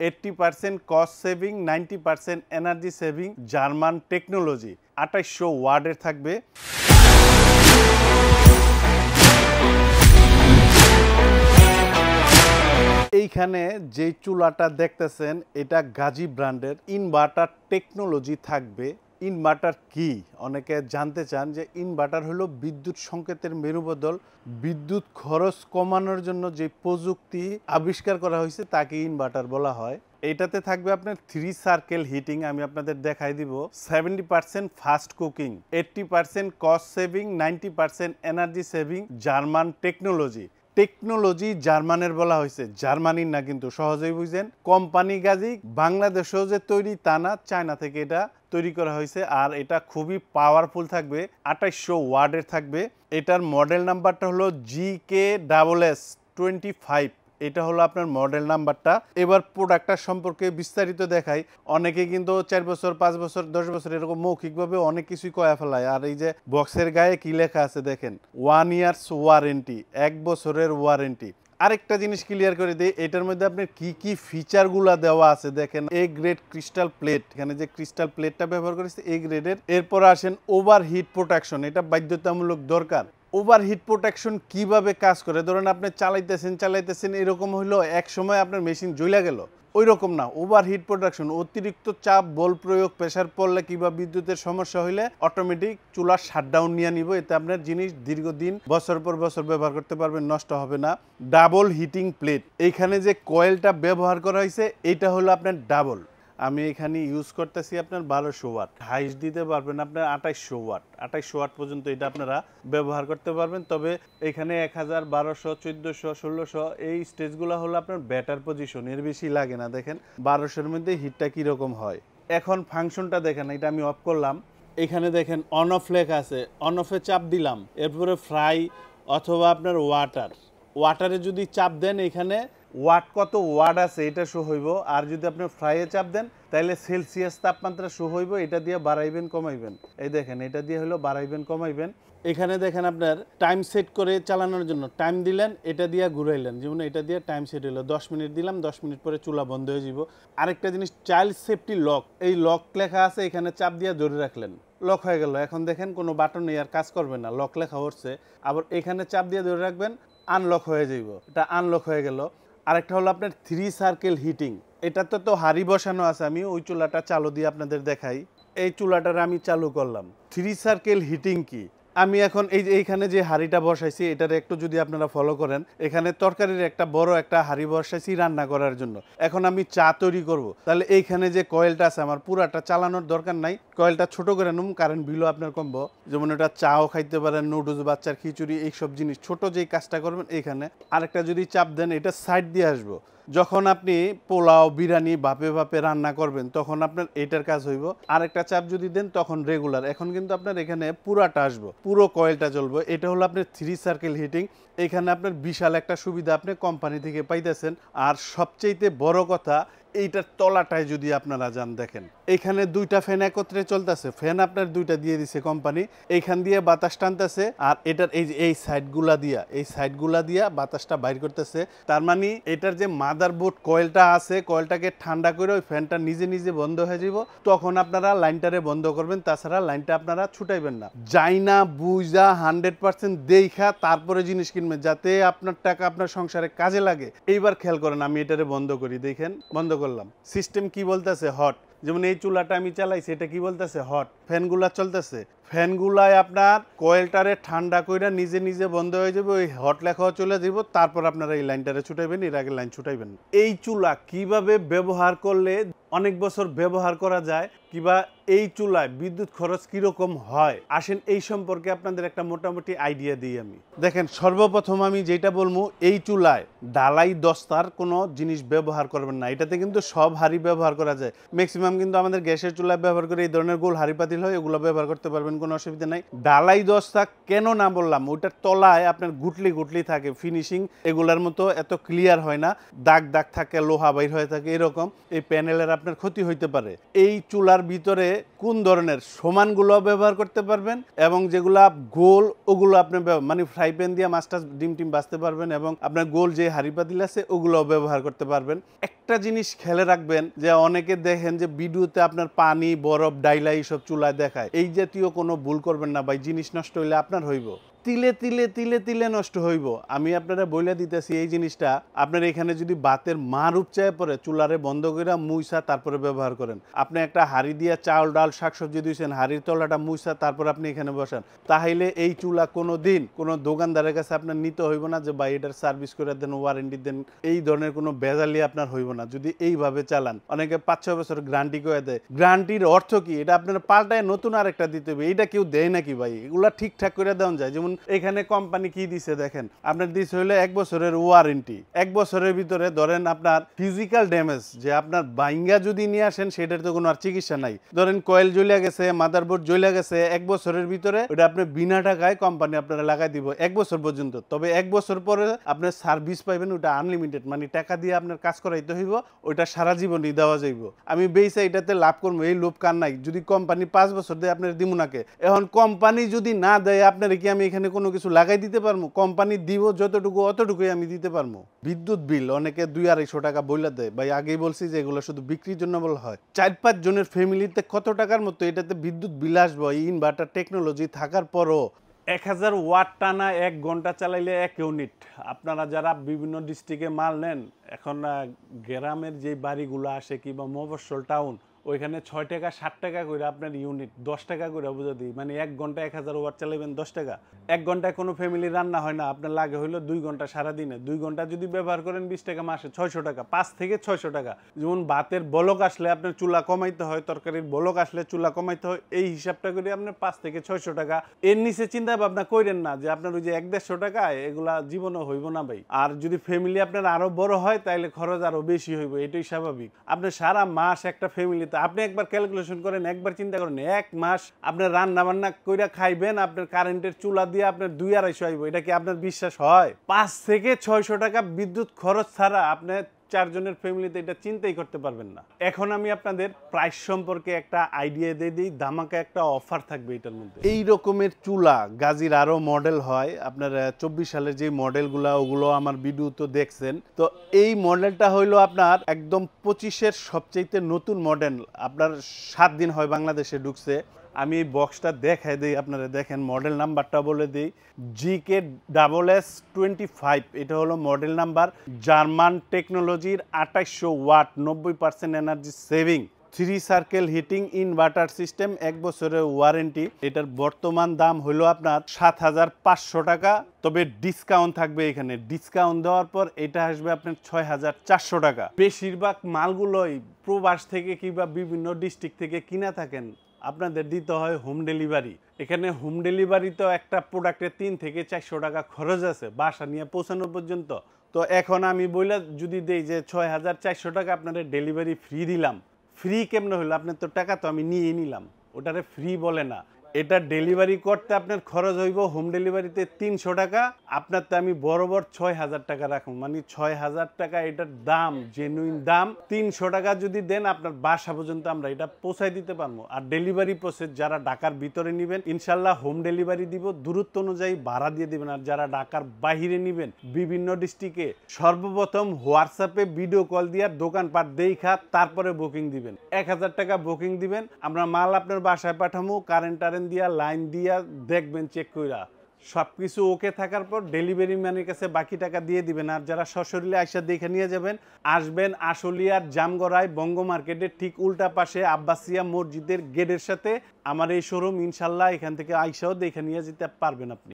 80% cost saving, 90% energy saving, German technology, 2800 ওয়াটের থাকবে। এইখানে যে চুলাটা দেখতেছেন এটা গাজী ব্র্যান্ডের, ইনভার্টার টেকনোলজি থাকবে। ইনভার্টার কি অনেকে জানতে চান যে ইনভার্টার হলো বিদ্যুৎ সংকেতের মেরুবদল। বিদ্যুৎ খরচ কমানোর জন্য যে প্রযুক্তি আবিষ্কার করা হয়েছে তাকে ইনভার্টার বলা হয়। এইটাতে থাকবে আপনার 3 সার্কেল হিটিং, আমি আপনাদের দেখাই দিব। 70% fast cooking, 80% cost saving, 90% energy saving, German technology. Technology জার্মানের বলা হয়েছে, জার্মানির না, কিন্তু সহজেই বুঝেন। কোম্পানি গাজী, বাংলাদেশেও যে তৈরি তা না, চায়না থেকে এটা তৈরি করা হয়েছে। আর এটা খুবই পাওয়ারফুল থাকবে, 2800 ওয়াটের থাকবে। এটার মডেল নাম্বারটা হলো GKSS25। এটা হলো আপনার মডেল নাম্বারটা। এবার প্রোডাক্টটার সম্পর্কে বিস্তারিত দেখাই। অনেকে কিন্তু 4 বছর, 5 বছর, 10 বছর এরকম মৌখিকভাবে অনেক কিছুই কয়া ফেলায়। আর এই যে বক্সের গায়ে কি লেখা আছে দেখেন, 1 ইয়ার্স ওয়ারেন্টি, 1 বছরের ওয়ারেন্টি। আরেকটা জিনিস ক্লিয়ার করে দিই, এটার মধ্যে আপনার কি কি ফিচারগুলো দেওয়া আছে দেখেন। এ গ্রেড ক্রিস্টাল প্লেট, এখানে যে ক্রিস্টাল প্লেটটা ব্যবহার করেছে এ গ্রেডের। এরপর আসেন ওভারহিট প্রোটেকশন, এটা বাধ্যতামূলক দরকার। ওভারহিট প্রোটেকশন কিভাবে কাজ করে, ধরেন আপনি চালাইতেছেন এরকম হইলো এক সময় আপনার মেশিন জ্বলে গেল, ওই রকম না। ওভারহিট প্রোটেকশন, অতিরিক্ত চাপ, বল প্রয়োগ, প্রেসার পড়লে কিংবা বিদ্যুতের সমস্যা হইলে অটোমেটিক চুলার শাটডাউন নিয়ে নিব। এতে আপনার জিনিস দীর্ঘদিন বছর পর বছর ব্যবহার করতে পারবেন, নষ্ট হবে না। ডাবল হিটিং প্লেট, এইখানে যে কয়েলটা ব্যবহার করা হয়েছে এটা হলো আপনার ডাবল। আমি এখানে ইউজ করতেছি আপনার 1200 ওয়াট, হাইস্ট দিতে পারবেন আপনার 2800 ওয়াট। 2800 ওয়াট পর্যন্ত এটা আপনারা ব্যবহার করতে পারবেন। তবে এখানে 1000, 1200, 1400, 1600 এই স্টেজগুলো হলো আপনার ব্যাটার পজিশন, এর বেশি লাগে না। দেখেন 1200-এর মধ্যে হিটটা কীরকম হয়। এখন ফাংশনটা দেখেন, এটা আমি অফ করলাম। এখানে দেখেন অন অফ লেখা আছে, অন অফে চাপ দিলাম, এরপরে ফ্রাই অথবা আপনার ওয়াটারে যদি চাপ দেন এখানে ওয়াট কত ওয়াট আছে এটা শো হইব। আর যদি আপনি ফ্রাইয়ে চাপ দেন তাহলে সেলসিয়াস তাপমাত্রা শো হইব। এটা দিয়ে বাড়াইবেন কমাইবেন, এই দেখেন এটা দিয়ে হলো বাড়াইবেন কমাইবেন। এখানে দেখেন আপনার টাইম সেট করে চালানোর জন্য টাইম দিলেন, এটা দিয়ে ঘুরাইলেন, যেমন এটা দিয়ে টাইম সেট হলো 10 মিনিট দিলাম, 10 মিনিট পরে চুলা বন্ধ হয়ে যাব। আরেকটা জিনিস, চাইল্ড সেফটি লক, এই লক লেখা আছে, এখানে চাপ দিয়ে ধরে রাখলেন, লক হয়ে গেল। এখন দেখেন কোনো বাটন নেই, আর কাজ করবে না, লক লেখা উঠছে। আবার এখানে চাপ দিয়ে ধরে রাখবেন, আনলক হয়ে যাইব, এটা আনলক হয়ে গেল। আরেকটা হলো আপনার 3 সার্কেল হিটিং, এটাতে তো হাড়ি বসানো আছে, আমি ওই চুলাটা চালু দিয়ে আপনাদের দেখাই। এই চুলাটার আমি চালু করলাম। 3 সার্কেল হিটিং কি, আমি এখন এইখানে যে হাঁড়িটা বসাইছি এটার একটু যদি আপনারা ফলো করেন, এখানে তরকারির একটা বড় একটা হাঁড়ি বসাইছি রান্না করার জন্য। এখন আমি চা তৈরি করব, তাহলে এইখানে যে কয়েলটা আছে আমার পুরাটা চালানোর দরকার নাই, কয়েলটা ছোট করে নেব, কারেন্ট বিলও আপনার কমবো। যেমন এটা চাও খাইতে পারেন, নুডলস, বাচ্চার খিচুড়ি, এইসব জিনিস ছোট যেই কাজটা করবেন এইখানে। আরেকটা যদি চাপ দেন এটা সাইড দিয়ে আসবো। যখন আপনি পোলাও, বিরিয়ানি ভাপে ভাপে রান্না করবেন তখন আপনার এটার কাজ হইব। আরেকটা চাপ যদি দেন তখন রেগুলার। এখন কিন্তু আপনার এখানে পুরাটা আসবো, পুরো কয়েলটা জ্বলবো। এটা হলো আপনার 3 সার্কেল হিটিং। এখানে আপনার বিশাল একটা সুবিধা আপনি কোম্পানি থেকে পাইতেছেন। আর সবচেয়ে বড় কথা, এইটার তলাটায় যদি আপনারা যান দেখেন এখানে 2টা ফ্যান একত্রে চলতেছে। ফ্যান আপনার 2টা দিয়ে দিছে কোম্পানি, এইখান দিয়ে বাতাস টানতেছে আর এটার এই সাইডগুলা দিয়া বাতাসটা বাইর করতেছে। তার মানে এটার যে মাদারবোর্ড কয়েলটা আছে, কয়েলটাকে ঠান্ডা করে ওই ফ্যানটা নিজে নিজে বন্ধ হয়ে যাব। তখন আপনারা লাইনটারে বন্ধ করবেন, তাছাড়া লাইনটা আপনারা ছুটাইবেন না। যাই না বুঝা 100% দেখা তারপরে জিনিস কিনবেন, যাতে আপনার টাকা আপনার সংসারে কাজে লাগে। এইবার খেয়াল করেন, আমি এটারে বন্ধ করি, দেখেন বন্ধ করলাম। সিস্টেম কি বলতেছে, হট। যেমন এই চুলাটা আমি চালাইছি, এটা কি বলতেছে, হট। ফ্যানগুলা চলতেছে, ফ্যানগুলাই আপনার কয়েলটারে ঠান্ডা কইরা নিজে নিজে বন্ধ হয়ে যাবে, ওই হট লেখাও চলে যাব। তারপর আপনারা এই লাইনটারে ছুটাইবেন, এর আগে লাইন ছুটাইবেন। এই চুলা কিভাবে ব্যবহার করলে অনেক বছর ব্যবহার করা যায়, কিবা এই চুলায় বিদ্যুৎ খরচ কিরকম হয়, আসেন এই সম্পর্কে আপনাদের একটা মোটামুটি আইডিয়া দিই আমি। দেখেন সর্বপ্রথম আমি যেটা বলবো, এই চুলায় ডালাই দস্তার কোনো জিনিস ব্যবহার করবেন না। এটাতে কিন্তু সব হাঁড়ি ব্যবহার করা যায়, ম্যাক্সিমাম কিন্তু আমাদের গ্যাসের চুলায় ব্যবহার করে এই ধরনের গোল হাঁড়ি পাতিল হয়, এগুলো ব্যবহার করতে পারবেন, কোনো অসুবিধা নাই। ডালাই দস্তা কেন না বললাম, ওইটার তলায় আপনার গুটলি থাকে, ফিনিশিং এগুলার মতো এত ক্লিয়ার হয় না, দাগ দাগ থাকে, লোহা বাইর হয়ে থাকে এরকম। এই প্যানেলের আপনার ক্ষতি হইতে পারে। এই চুলার ভিতরে কোন ধরনের সমানগুলো ব্যবহার করতে পারবেন এবং যেগুলা গোল ওগুলো আপনি মানে ফ্রাই প্যান দিয়ে মাছটা ডিম টিম বাছতে পারবেন এবং আপনার গোল যে হাঁড়ি পাতিল আছে ওগুলোও ব্যবহার করতে পারবেন। একটা জিনিস খেয়াল রাখবেন যে অনেকে দেখেন যে ভিডিওতে আপনার পানি বরফ ডাইলা এইসব চুলায় দেখায়, এই জাতীয় কোনো ভুল করবেন না ভাই। জিনিস নষ্ট হইলে আপনার হইব, তিলে তিলে তিলে তিলে নষ্ট হইব। আমি আপনারা বইলা দিতেছি এই জিনিসটা আপনার এখানে যদি বাতের মার উপচায় পরে চুলারে বন্ধ করে মুইসা তারপরে ব্যবহার করেন। আপনি একটা হাঁড়ি দিয়ে চাউল ডাল শাকসবজি দিয়েছেন, হাঁড়ির তলাটা মুইসা তারপর আপনি এখানে বসান, তাহলে এই চুলা কোনো দিন কোনো দোকানদারের কাছে আপনার নিতে হইব না যে ভাই এটার সার্ভিস করে দেন, ওয়ারেন্টি দেন, এই ধরনের কোনো বেজালি আপনার হইব না যদি এইভাবে চালান। অনেকে 5-6 বছর গ্যারান্টি করে দেয়। গ্যারান্টির অর্থ কি? এটা আপনার পাল্টায় নতুন আরেকটা দিতে হবে। এইটা কেউ দেয় নাকি ভাই? এগুলা ঠিকঠাক করে দেওয়া যায়। যেমন এখানে কোম্পানি কি দিছে দেখেন, আপনার দিছে হইলো 1 বছরের ওয়ারেন্টি। 1 বছরের ভিতরে ধরেন আপনার ফিজিক্যাল ড্যামেজ যে আপনার বাইঙ্গা যদি নিয়ে আসেন সেটার তো কোনো আর চিকিৎসা নাই। ধরেন কয়েল জ্বলে গেছে, মাদারবোর্ড জ্বলে গেছে, 1 বছরের ভিতরে ওটা আপনি বিনা টাকায় কোম্পানি আপনারা লাগাই দিব 1 বছর পর্যন্ত। তবে 1 বছর পরে আপনার সার্ভিস পাইবেন, ওটা আনলিমিটেড, মানে টাকা দিয়ে আপনার কাজ করাইতে হইব, ওইটা সারা জীবনই দেওয়া যাইব। আমি বেইসা এটাতে লাভ করবো, এই লোভ কার নাই? যদি কোম্পানি 5 বছর দেয় আপনার দিমু নাকে। এখন কোম্পানি যদি না দেয় আপনার কি আমি এখানে কোনো কিছু লাগাই দিতে পারবো? কোম্পানি দিব যতটুকু অতটুকুই আমি দিতে পারবো। বিদ্যুৎ বিল অনেকে 200-250 টাকা বইলা দেয়। ভাই আগেই বলছি যে এগুলো শুধু বিক্রির জন্য বলা হয়। 4-5 জনের ফ্যামিলিতে কত টাকার মতো এটাতে বিদ্যুৎ বিল আসবো এই ইনভার্টার টেকনোলজি থাকার পরও। 1000 ওয়াট টানা 1 ঘন্টা চালাইলে 1 ইউনিট। আপনারা যারা বিভিন্ন ডিস্ট্রিক্টে মাল নেন, এখন গ্রামের যে বাড়িগুলো আসে কিংবা মফস্বল টাউন, ওইখানে 6 টাকা 7 টাকা করে আপনার ইউনিট, 10 টাকা করে বুঝে দিই, মানে 1 ঘন্টা 1000 ওয়াট চালাবেন 10 টাকা। 1 ঘন্টায় কোনো ফ্যামিলি রান্না হয় না, আপনার লাগে হইলো 2 ঘন্টা সারাদিনে। 2 ঘন্টা যদি ব্যবহার করেন 20 টাকা মাসে 600 টাকা, 5 থেকে 600 টাকা। যেমন ভাতের বলক আসলে আপনার চুলা কমাইতে হয়, তরকারির বলক আসলে চুলা কমাইতে হয়, এই হিসাবটা করে আপনার 5 থেকে 600 টাকা। এর নিচে চিন্তা ভাবনা করেন না যে আপনার ওই যে 1-150 টাকা এগুলা জীবনও হইব না ভাই। আর যদি ফ্যামিলি আপনার আরো বড় হয় তাহলে খরচ আরো বেশি হইব, এটাই স্বাভাবিক। আপনি সারা মাস একটা ফ্যামিলি, আপনি একবার ক্যালকুলেশন করেন, একবার চিন্তা করেন 1 মাস আপনার রান্না বান্না কইরা খাইবেন, আপনার কারেন্টের চুলা দিয়ে আপনার 2-250 আইব। এটা কি আপনার বিশ্বাস হয়? 5 থেকে 600 টাকা বিদ্যুৎ খরচ ছাড়া আপনি 4 জনের ফ্যামিলিতে এটা চিন্তাই করতে পারবেন না। এখন আমি আপনাদের প্রাইস সম্পর্কে একটা আইডিয়া দিয়ে দিই, ধামাকা একটা অফার থাকবে এটার মধ্যে। এই রকমের চুলা গাজীর আরো মডেল হয়, আপনার 24 সালের যে মডেলগুলো ওগুলো আমার ভিডিও তো দেখছেন। তো এই মডেলটা হইলো আপনার একদম 25-এর সবচেয়ে নতুন মডেল, আপনার 7 দিন হয় বাংলাদেশে ঢুকছে। আমি এই বক্সটা দেখাই দিই, আপনারা দেখেন, মডেল নাম্বারটা বলে দিই, GKSS25। এটা হলো মডেল নাম্বার। জার্মান টেকনোলজির 2800 watt, 90% energy saving, 3 circle heating inverter system, 1 বছরের ওয়ারেন্টি। এটার বর্তমান দাম হলো আপনার 7500 টাকা। তবে ডিসকাউন্ট থাকবে, এখানে ডিসকাউন্ট দেওয়ার পর এটা আসবে আপনার 6400 টাকা। বেশিরভাগ মালগুলোই প্রবাস থেকে কিংবা বিভিন্ন ডিস্ট্রিক্ট থেকে কিনা থাকেন, আপনাদের দিতে হয় হোম ডেলিভারি। এখানে হোম ডেলিভারিতেও একটা প্রোডাক্টে 3 থেকে 400 টাকা খরচ আছে বাসা নিয়ে পৌঁছানো পর্যন্ত। তো এখন আমি বইলা যদি দেই যে 6400 টাকা আপনাদের ডেলিভারি ফ্রি দিলাম, ফ্রি কেমনে হলো? আপনার তো টাকা তো আমি নিয়ে নিলাম, ওটারে ফ্রি বলে না। এটা ডেলিভারি করতে আপনার খরচ হইব হোম ডেলিভারিতে 300 টাকা, আপনার তো আমি বরাবর 6000 টাকা রাখুন, মানে 6000 টাকা এটার দাম, জেনুইন দাম। 300 টাকা যদি দেন আপনার বাসা পর্যন্ত আমরা এটা পৌঁছাই দিতে পারবো। আর ডেলিভারি প্রসেস যারা ঢাকার ভিতরে নেবেন ইনশাল্লাহ হোম ডেলিভারি দিব, দূরত্ব অনুযায়ী ভাড়া দিয়ে দিবেন। আর যারা ঢাকার বাহিরে নেবেন বিভিন্ন ডিস্ট্রিক্টে, সর্বপ্রথম হোয়াটসঅ্যাপে ভিডিও কল দিয়ে দোকানপাট দেখা তারপরে বুকিং দিবেন। 1000 টাকা বুকিং দিবেন, আমরা মাল আপনার বাসায় পাঠাবো, কারেন্ট দিয়া লাইন দিয়া দেখবেন, চেক কইরা সবকিছু ওকে থাকার পর ডেলিভারি ম্যানের কাছে বাকি টাকা দিয়ে দিবেন। আর যারা সশরীরে আইসা দেখে নিয়ে যাবেন, আসবেন আশুলিয়ার জামগড়ায় বঙ্গ মার্কেটের ঠিক উল্টা পাশে আব্বাসিয়া মসজিদের গেটের সাথে আমার এই শোরুম। ইনশাল্লাহ এখান থেকে আইসাও দেখে নিয়ে যেতে পারবেন আপনি।